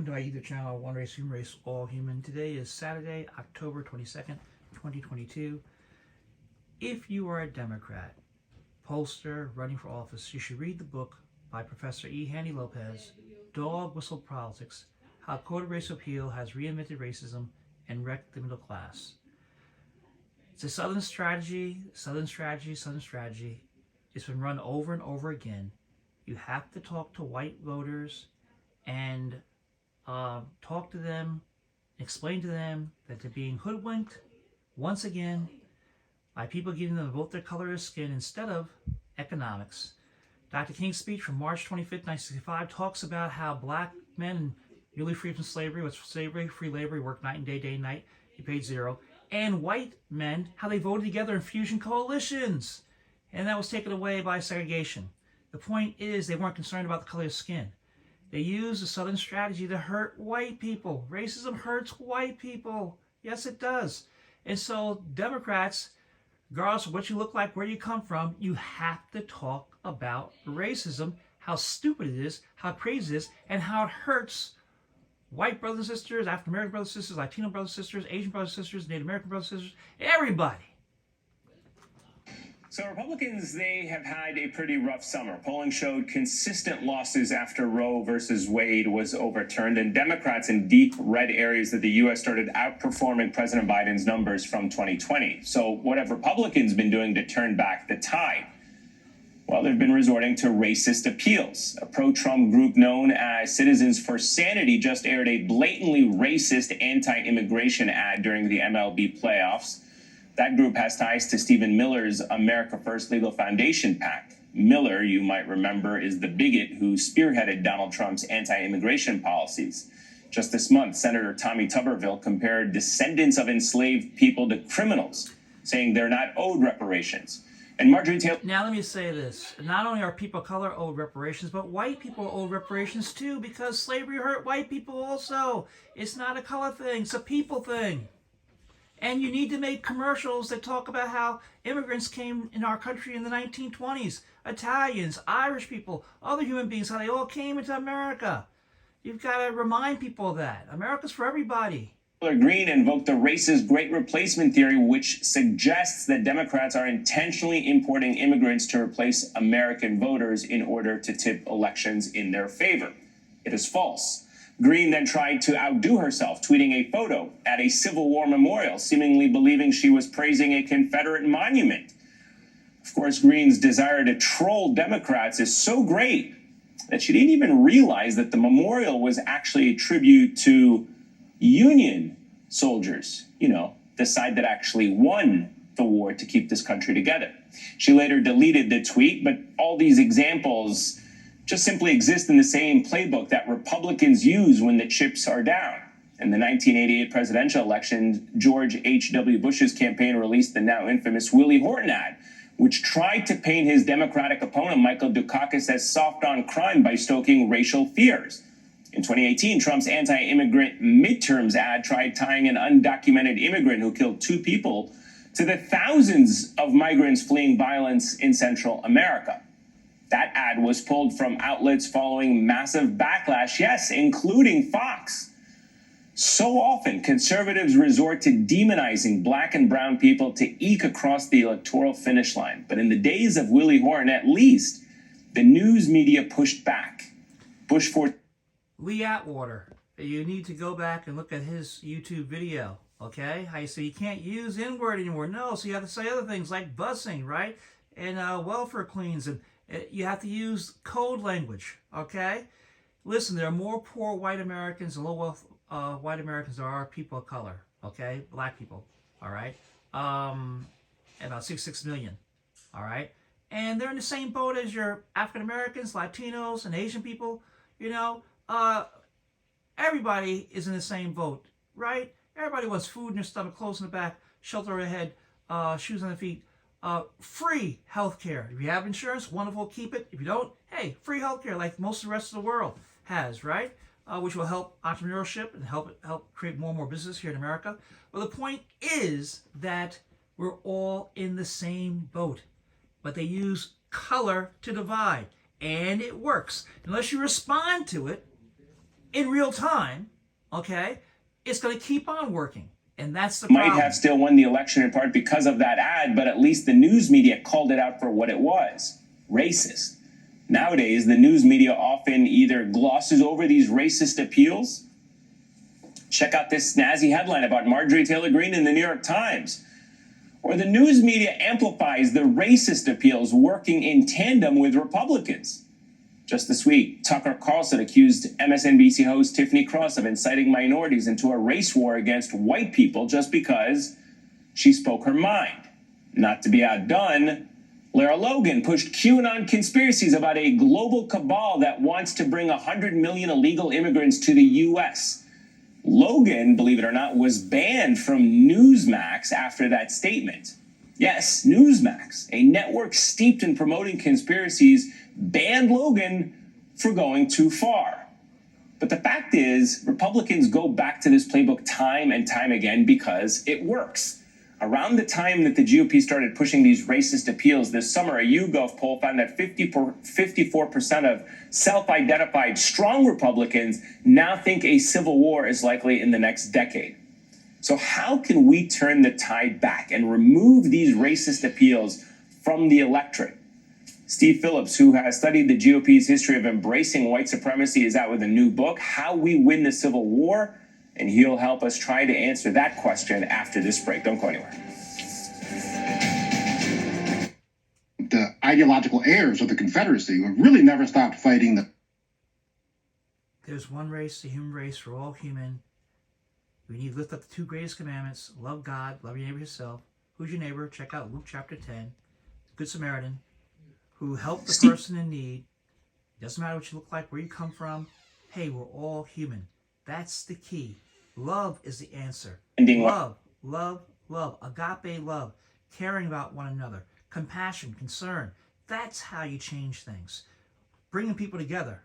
welcome to my YouTube channel, One Race, Human Race, All Human. Today is Saturday, October 22nd, 2022. If you are a Democrat, pollster, running for office, you should read the book by Professor E. Handy Lopez, Dog Whistle Politics, How Code of Racial Appeal Has Reinvented Racism and Wrecked the Middle Class. It's a Southern strategy. It's been run over and over again. You have to talk to white voters and talk to them, explain to them that they're being hoodwinked once again by people giving them both their color of skin instead of economics. Dr. King's speech from March 25th, 1965 talks about how black men newly freed from slavery, was slavery, free labor, worked night and day, day and night, he paid zero, and white men, how they voted together in fusion coalitions, and that was taken away by segregation. The point is they weren't concerned about the color of skin. They use the Southern strategy to hurt white people. Racism hurts white people. Yes, it does. And so Democrats, regardless of what you look like, where you come from, you have to talk about racism, how stupid it is, how crazy it is, and how it hurts white brothers and sisters, African American brothers and sisters, Latino brothers and sisters, Asian brothers and sisters, Native American brothers and sisters, everybody. So Republicans, they have had a pretty rough summer. Polling showed consistent losses after Roe versus Wade was overturned, and Democrats in deep red areas of the U.S. started outperforming President Biden's numbers from 2020. So what have Republicans been doing to turn back the tide? Well, they've been resorting to racist appeals. A pro-Trump group known as Citizens for Sanity just aired a blatantly racist anti-immigration ad during the MLB playoffs. That group has ties to Stephen Miller's America First Legal Foundation PAC. Miller, you might remember, is the bigot who spearheaded Donald Trump's anti-immigration policies. Just this month, Senator Tommy Tuberville compared descendants of enslaved people to criminals, saying they're not owed reparations. And Marjorie Taylor... Now let me say this. Not only are people of color owed reparations, but white people are owed reparations too, because slavery hurt white people also. It's not a color thing, it's a people thing. And you need to make commercials that talk about how immigrants came in our country in the 1920s. Italians, Irish people, other human beings, how they all came into America. You've got to remind people of that. America's for everybody. Greene invoked the racist Great Replacement theory, which suggests that Democrats are intentionally importing immigrants to replace American voters in order to tip elections in their favor. It is false. Greene then tried to outdo herself, tweeting a photo at a Civil War memorial, seemingly believing she was praising a Confederate monument. Of course, Greene's desire to troll Democrats is so great that she didn't even realize that the memorial was actually a tribute to Union soldiers, the side that actually won the war to keep this country together. She later deleted the tweet, but all these examples just simply exist in the same playbook that Republicans use when the chips are down. In the 1988 presidential election, George H.W. Bush's campaign released the now infamous Willie Horton ad, which tried to paint his Democratic opponent, Michael Dukakis, as soft on crime by stoking racial fears. In 2018, Trump's anti-immigrant midterms ad tried tying an undocumented immigrant who killed 2 people to the thousands of migrants fleeing violence in Central America. That ad was pulled from outlets following massive backlash, yes, including Fox. So often, conservatives resort to demonizing black and brown people to eke across the electoral finish line. But in the days of Willie Horton, at least, the news media pushed back. Lee Atwater, you need to go back and look at his YouTube video, okay? How you say you can't use N-word anymore. No, so you have to say other things like busing, right? And welfare queens, and you have to use code language, okay? Listen, there are more poor white Americans and low-wealth white Americans than there are people of color, okay? Black people, all right? About 66 million, all right? And they're in the same boat as your African Americans, Latinos, and Asian people, everybody is in the same boat, right? Everybody wants food in their stomach, clothes in the back, shelter over their head, shoes on their feet, free health care. If you have insurance, wonderful, keep it. If you don't, hey, free health care like most of the rest of the world has, right? Which will help entrepreneurship and help create more and more business here in America. Well, the point is that we're all in the same boat, but they use color to divide, and it works. Unless you respond to it, in real time, okay, it's going to keep on working. And that's the might problem. have still won the election in part because of that ad, but at least the news media called it out for what it was: racist. Nowadays, the news media often either glosses over these racist appeals. Check out this snazzy headline about Marjorie Taylor Greene in the New York Times. Or the news media amplifies the racist appeals working in tandem with Republicans. Just this week, Tucker Carlson accused MSNBC host Tiffany Cross of inciting minorities into a race war against white people just because she spoke her mind. Not to be outdone, Lara Logan pushed QAnon conspiracies about a global cabal that wants to bring 100 million illegal immigrants to the U.S. Logan, believe it or not, was banned from Newsmax after that statement. Yes, Newsmax, a network steeped in promoting conspiracies, banned Logan for going too far. But the fact is, Republicans go back to this playbook time and time again because it works. Around the time that the GOP started pushing these racist appeals this summer, a YouGov poll found that 54% of self-identified strong Republicans now think a civil war is likely in the next decade. So how can we turn the tide back and remove these racist appeals from the electorate? Steve Phillips, who has studied the GOP's history of embracing white supremacy, is out with a new book, How We Win the Civil War, and he'll help us try to answer that question after this break. Don't go anywhere. The ideological heirs of the Confederacy who really never stopped fighting There's one race, the human race. We're all human. We need to lift up the two greatest commandments: love God, love your neighbor yourself. Who's your neighbor? Check out Luke chapter 10. Good Samaritan, who helped the person in need. Doesn't matter what you look like, where you come from. Hey, we're all human. That's the key. Love is the answer. Love, love, love. Agape love. Caring about one another. Compassion, concern. That's how you change things. Bringing people together.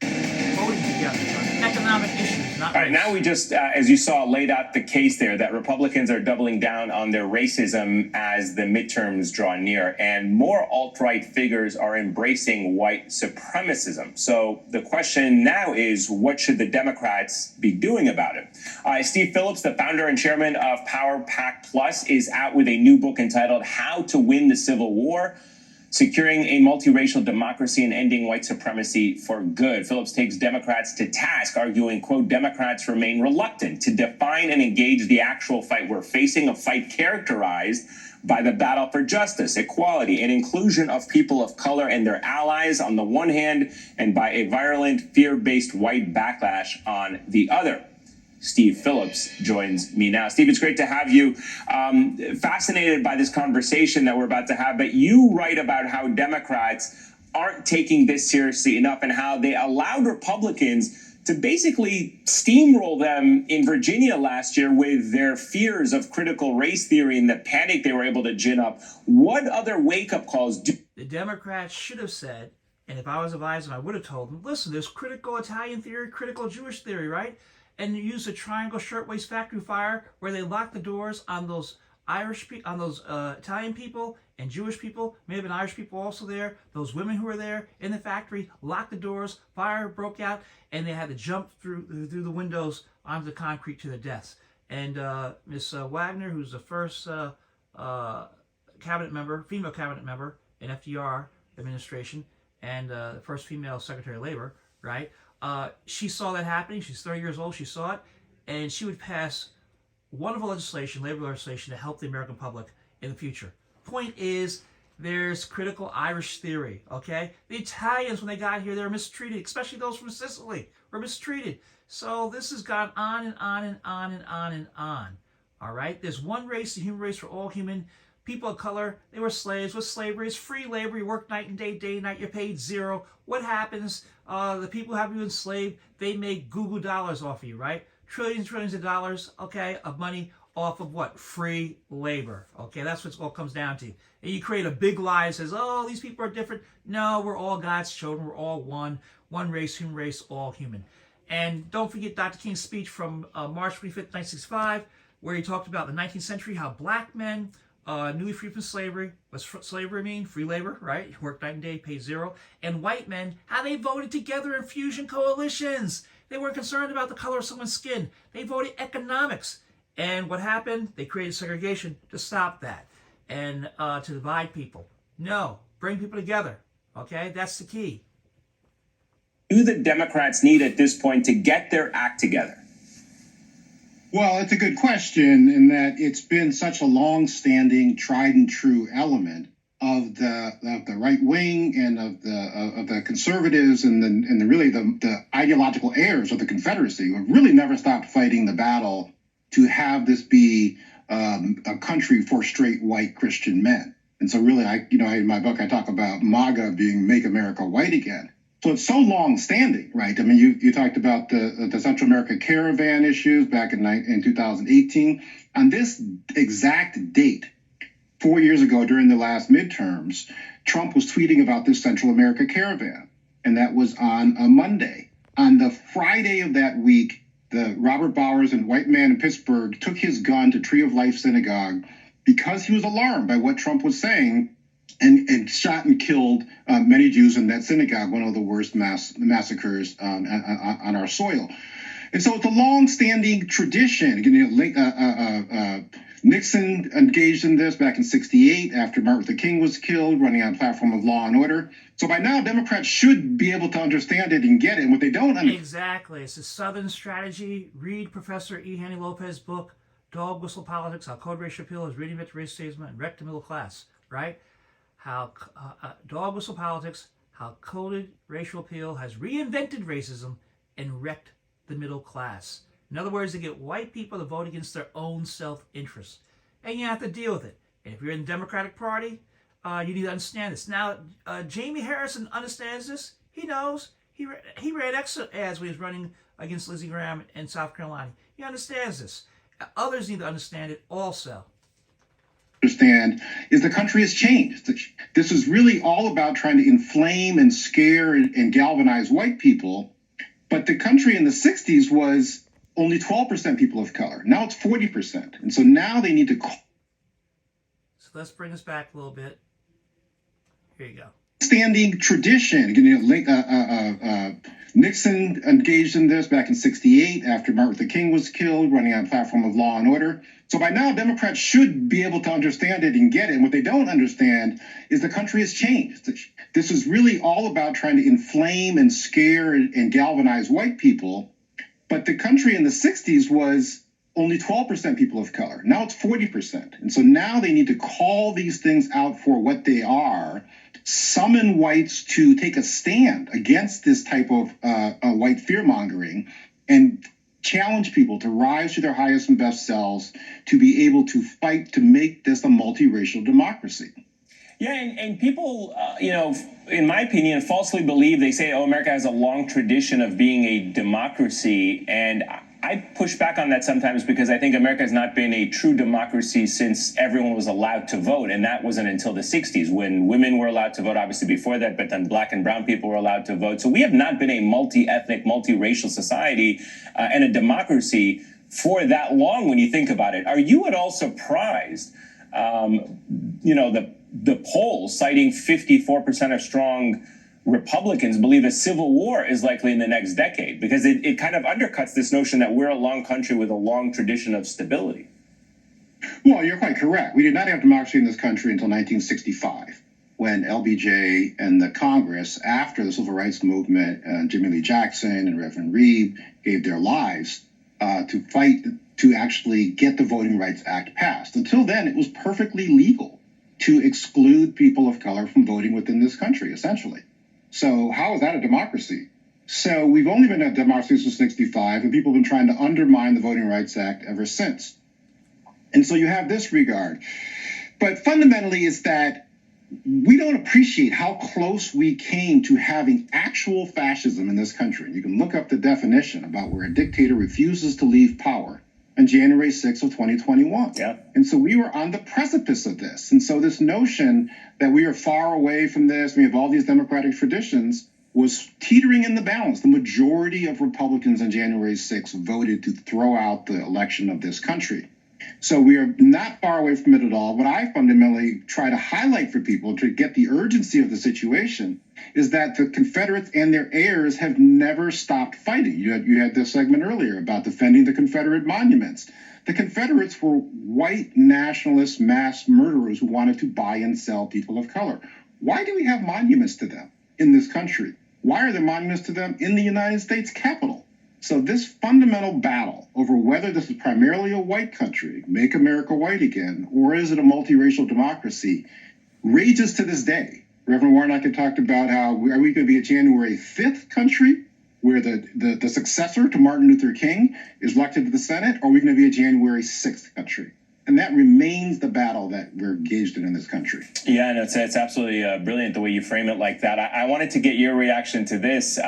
Voting together on economic issues, not race. All right, now we just, as you saw, laid out the case there that Republicans are doubling down on their racism as the midterms draw near, and more alt-right figures are embracing white supremacism. So the question now is, what should the Democrats be doing about it? Steve Phillips, the founder and chairman of Power Pack Plus, is out with a new book entitled How to Win the Civil War: Securing a Multiracial Democracy and Ending White Supremacy for Good. Phillips takes Democrats to task, arguing, quote, Democrats remain reluctant to define and engage the actual fight we're facing, a fight characterized by the battle for justice, equality, and inclusion of people of color and their allies on the one hand, and by a virulent, fear-based white backlash on the other. Steve Phillips joins me now. Steve, it's great to have you. Fascinated by this conversation that we're about to have, but you write about how Democrats aren't taking this seriously enough and how they allowed Republicans to basically steamroll them in Virginia last year with their fears of critical race theory and the panic they were able to gin up. What other wake-up calls do the Democrats should have said, and if I was advising, I would have told them, listen, there's critical Italian theory, critical Jewish theory, right? And you use a triangle shirtwaist factory fire where they lock the doors on those Italian people and Jewish people, may have been Irish people also there. Those women who were there in the factory locked the doors, fire broke out, and they had to jump through the windows onto the concrete to their deaths. And Miss Wagner, who's the first cabinet member, female cabinet member in FDR administration, and the first female Secretary of Labor, right? She saw that happening. She's 30 years old. She saw it. And she would pass wonderful legislation, labor legislation, to help the American public in the future. Point is, there's critical Irish theory, okay? The Italians, when they got here, they were mistreated, especially those from Sicily, were mistreated. So this has gone on and on and on and on and on, all right? There's one race, the human race, we're all human. People of color, they were slaves. With slavery, it's free labor. You work night and day and night. You're paid zero. What happens? The people who have you enslaved, they make Google dollars off of you, right? Trillions of dollars, okay, of money off of what? Free labor, okay? That's what it all comes down to. And you create a big lie that says, oh, these people are different. No, we're all God's children. We're all one race, human race, all human. And don't forget Dr. King's speech from March 25th, 1965, where he talked about the 19th century, how black men newly freed from slavery. What's slavery mean? Free labor, right? You work night and day, pay zero. And white men, how they voted together in fusion coalitions. They weren't concerned about the color of someone's skin. They voted economics. And what happened? They created segregation to stop that and to divide people. No, bring people together. Okay, that's the key. Do the Democrats need at this point to get their act together? Well, it's a good question in that it's been such a long-standing, tried and true element of the right wing and of the conservatives and the ideological heirs of the Confederacy, who have really never stopped fighting the battle to have this be a country for straight white Christian men. And so really, in my book, I talk about MAGA being Make America White Again. So it's so long-standing, right? I mean, you talked about the Central America caravan issues back in 2018. On this exact date, 4 years ago during the last midterms, Trump was tweeting about this Central America caravan, and that was on a Monday. On the Friday of that week, the Robert Bowers, and white man in Pittsburgh, took his gun to Tree of Life Synagogue because he was alarmed by what Trump was saying, and shot and killed many Jews in that synagogue, one of the worst massacres on our soil. And so it's a long-standing tradition. Nixon engaged in this back in '68 after Martin Luther King was killed, running on a platform of law and order. So by now, Democrats should be able to understand it and get it. And what they don't understand. Exactly. It's a Southern strategy. Read Professor E. Hanny Lopez's book, Dog Whistle Politics, How Code Racial Appeal is Reinvented Racism and Wrecked the Middle Class, right? How Dog Whistle Politics, How Coded Racial Appeal has reinvented racism and wrecked the middle class. In other words, they get white people to vote against their own self-interest. And you have to deal with it. And if you're in the Democratic Party, you need to understand this. Now, Jamie Harrison understands this. He knows. He ran exit ads when he was running against Lindsey Graham in South Carolina. He understands this. Others need to understand it also. Understand is the country has changed. This is really all about trying to inflame and scare and galvanize white people. But the country in the 60s was only 12% people of color. Now it's 40%. And so now they need to call. So let's bring us back a little bit. Here you go. Standing tradition. Nixon engaged in this back in '68 after Martin Luther King was killed, running on a platform of law and order. So by now, Democrats should be able to understand it and get it. And what they don't understand is the country has changed. This is really all about trying to inflame and scare and galvanize white people. But the country in the 60s was only 12% people of color. Now it's 40%. And so now they need to call these things out for what they are, summon whites to take a stand against this type of white fear-mongering, and challenge people to rise to their highest and best selves to be able to fight to make this a multiracial democracy. Yeah, and people, in my opinion, falsely believe, they say, oh, America has a long tradition of being a democracy. And I push back on that sometimes because I think America has not been a true democracy since everyone was allowed to vote. And that wasn't until the 60s when women were allowed to vote, obviously before that, but then black and brown people were allowed to vote. So we have not been a multi-ethnic, multiracial society and a democracy for that long when you think about it. Are you at all surprised, the polls citing 54% of strong Republicans believe a civil war is likely in the next decade, because it kind of undercuts this notion that we're a long country with a long tradition of stability? Well, you're quite correct. We did not have democracy in this country until 1965, when LBJ and the Congress, after the Civil Rights Movement, and Jimmy Lee Jackson and Reverend Reed gave their lives to fight to actually get the Voting Rights Act passed. Until then, it was perfectly legal to exclude people of color from voting within this country, essentially. So how is that a democracy? So we've only been a democracy since '65, and people have been trying to undermine the Voting Rights Act ever since. And so you have this regard. But fundamentally is that we don't appreciate how close we came to having actual fascism in this country. You can look up the definition about where a dictator refuses to leave power on January 6th of 2021. Yeah. And so we were on the precipice of this. And so this notion that we are far away from this, we have all these democratic traditions, was teetering in the balance. The majority of Republicans on January 6th voted to throw out the election of this country. So we are not far away from it at all. What I fundamentally try to highlight for people to get the urgency of the situation is that the Confederates and their heirs have never stopped fighting. You had this segment earlier about defending the Confederate monuments. The Confederates were white nationalist mass murderers who wanted to buy and sell people of color. Why do we have monuments to them in this country? Why are there monuments to them in the United States Capitol? So this fundamental battle over whether this is primarily a white country, make America white again, or is it a multiracial democracy, rages to this day. Reverend Warnock had talked about how are we going to be a January 5th country where the successor to Martin Luther King is elected to the Senate, or are we going to be a January 6th country? And that remains the battle that we're engaged in this country. Yeah, and it's absolutely brilliant the way you frame it like that. I wanted to get your reaction to this.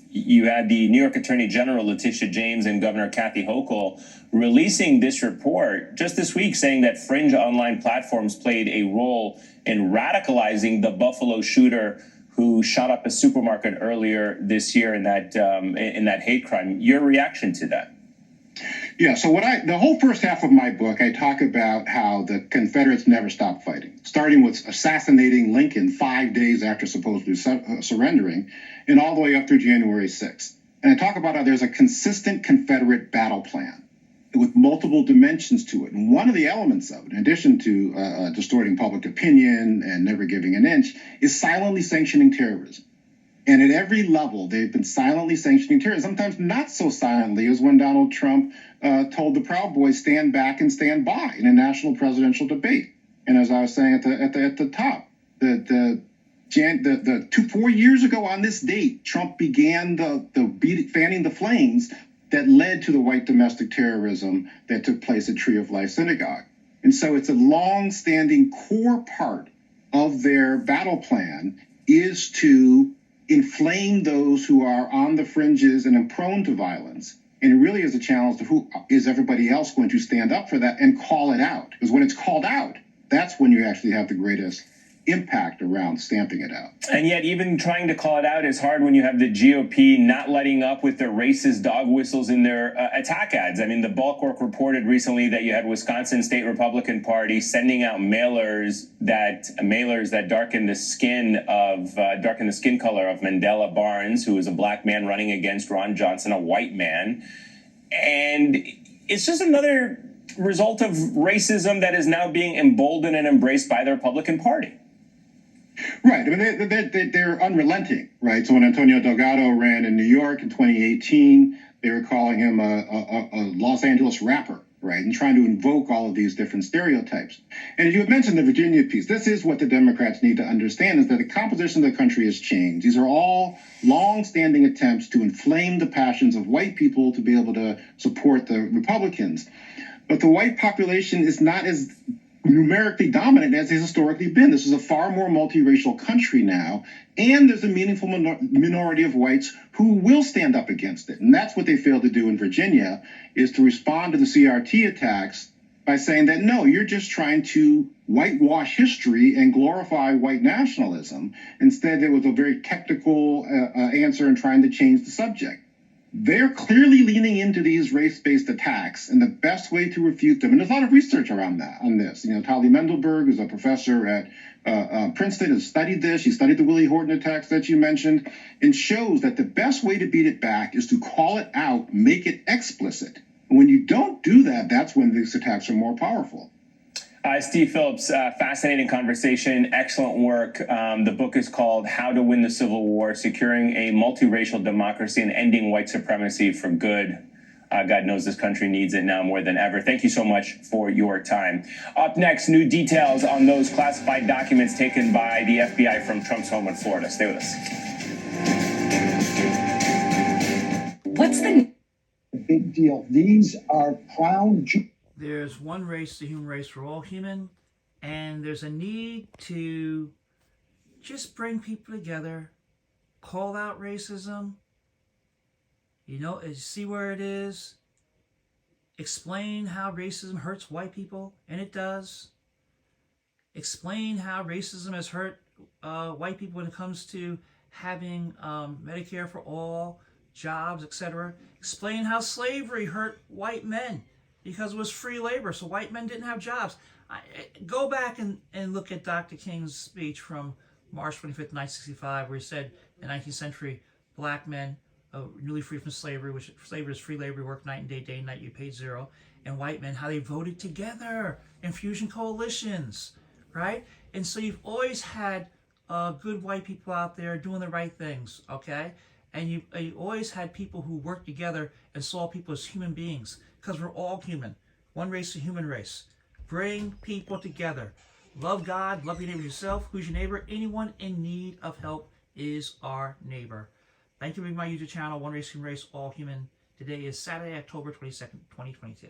You had the New York Attorney General Letitia James and Governor Kathy Hochul releasing this report just this week, saying that fringe online platforms played a role in radicalizing the Buffalo shooter who shot up a supermarket earlier this year in that hate crime. Your reaction to that? Yeah, so the whole first half of my book, I talk about how the Confederates never stopped fighting, starting with assassinating Lincoln 5 days after supposedly surrendering, and all the way up through January 6th. And I talk about how there's a consistent Confederate battle plan with multiple dimensions to it. And one of the elements of it, in addition to distorting public opinion and never giving an inch, is silently sanctioning terrorism. And at every level, they've been silently sanctioning terrorism, sometimes not so silently as when Donald Trump told the Proud Boys, stand back and stand by in a national presidential debate. And as I was saying at the top, 4 years ago on this date, Trump began fanning the flames that led to the white domestic terrorism that took place at Tree of Life Synagogue. And so it's a long-standing core part of their battle plan is to inflame those who are on the fringes and prone to violence. And it really is a challenge to who is everybody else going to stand up for that and call it out. Because when it's called out, that's when you actually have the greatest impact around stamping it out. And yet even trying to call it out is hard when you have the GOP not letting up with their racist dog whistles in their attack ads. I mean, the Bulwark reported recently that you had Wisconsin State Republican Party sending out mailers that darken the skin color of Mandela Barnes, who is a black man running against Ron Johnson, a white man. And it's just another result of racism that is now being emboldened and embraced by the Republican Party. Right. I mean, they're unrelenting, right? So when Antonio Delgado ran in New York in 2018, they were calling him a Los Angeles rapper, right? And trying to invoke all of these different stereotypes. And you had mentioned the Virginia piece. This is what the Democrats need to understand, is that the composition of the country has changed. These are all long-standing attempts to inflame the passions of white people to be able to support the Republicans. But the white population is not as numerically dominant as has historically been. This is a far more multiracial country now, and there's a meaningful minority of whites who will stand up against it. And that's what they failed to do in Virginia, is to respond to the CRT attacks by saying that, no, you're just trying to whitewash history and glorify white nationalism. Instead, there was a very technical answer in trying to change the subject. They're clearly leaning into these race-based attacks, and the best way to refute them, and there's a lot of research around that, on this. You know, Tali Mendelberg, who's a professor at Princeton, has studied this. She studied the Willie Horton attacks that you mentioned, and shows that the best way to beat it back is to call it out, make it explicit. And when you don't do that, that's when these attacks are more powerful. Steve Phillips, fascinating conversation, excellent work. The book is called How to Win the Civil War, Securing a Multiracial Democracy and Ending White Supremacy for Good. God knows this country needs it now more than ever. Thank you so much for your time. Up next, new details on those classified documents taken by the FBI from Trump's home in Florida. Stay with us. What's the big deal? These are crown jewels. There's one race, the human race. We're all human, and there's a need to just bring people together, call out racism, see where it is, explain how racism hurts white people, and it does. Explain how racism has hurt white people when it comes to having Medicare for all, jobs, etc. Explain how slavery hurt white men. because it was free labor, so white men didn't have jobs. Go back and look at Dr. King's speech from March 25th, 1965, where he said in the 19th century, black men, newly freed from slavery, which slavery is free labor, you work night and night, you paid zero, and white men, how they voted together in fusion coalitions, right? And so you've always had good white people out there doing the right things, okay? And you always had people who worked together and saw people as human beings, because we're all human. One race, a human race. Bring people together. Love God, love your neighbor yourself. Who's your neighbor? Anyone in need of help is our neighbor. Thank you for being my YouTube channel, One Race, Human Race, All Human. Today is Saturday, October 22nd, 2022.